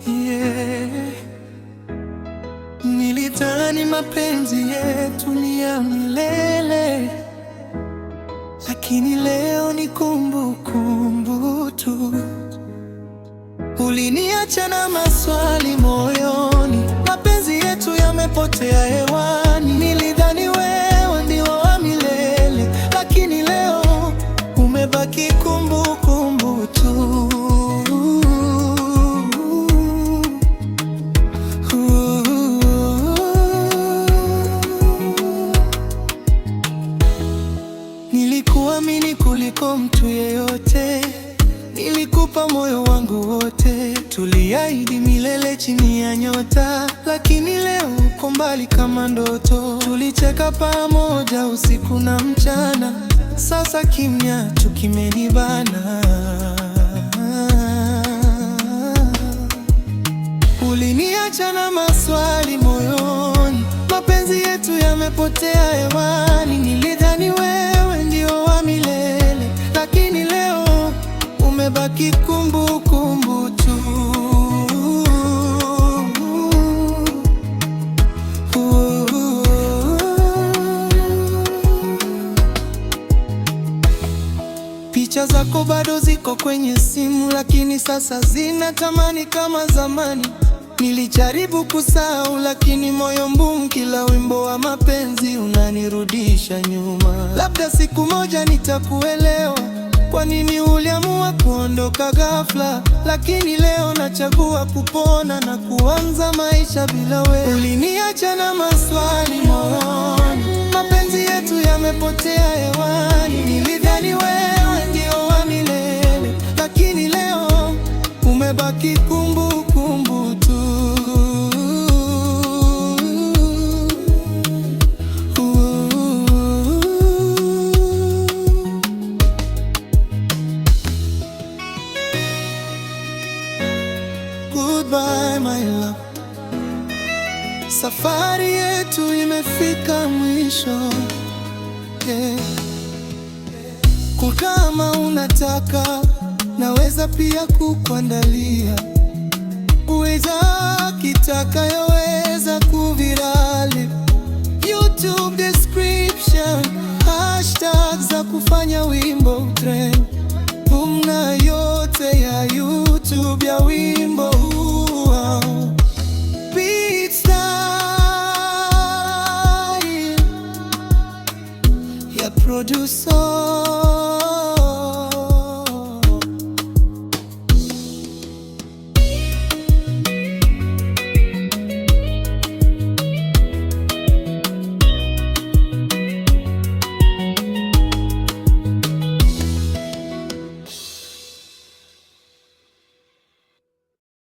yeah. Nilidhani mapenzi yetu ni ya milele, lakini leo ni kumbukumbu tu. Uliniacha na maswali moyoni, mapenzi yetu yamepotea hewani. Nilidhani wewe ndio wa milele, lakini leo umebaki kumbukumbu tu. Nilikuamini kuliko mtu yeyote, nilikupa moyo wangu wote, tuliahidi milele chini ya nyota, lakini leo uko mbali kama ndoto. Tulicheka pamoja usiku na mchana, sasa kimya tu kimenibana. Uliniacha na maswali moyoni, mapenzi yetu yamepotea hewani. Nilidhani wewe ndio wa milele, lakini leo umebaki kumbukumbu tu. Picha zako bado ziko kwenye simu, lakini sasa zinatamani kama zamani. Nilijaribu kusahau, lakini moyo mgumu, kila wimbo wa mapenzi unanirudisha nyuma. Labda siku moja nitakuelewa, kwa nini uliamua kuondoka ghafla, lakini leo nachagua kupona na kuanza maisha bila wewe. Uliniacha na maswali moyoni, mapenzi yetu yamepotea hewani. Nilidhani wewe ndio wa milele, lakini leo umebaki kumbukumbu tu. Goodbye my love, safari yetu imefika mwisho, yeah. Kama unataka naweza pia kukuandalia, uweza kitakayoweza kuvirali, YouTube description, hashtag za kufanya wimbo trend.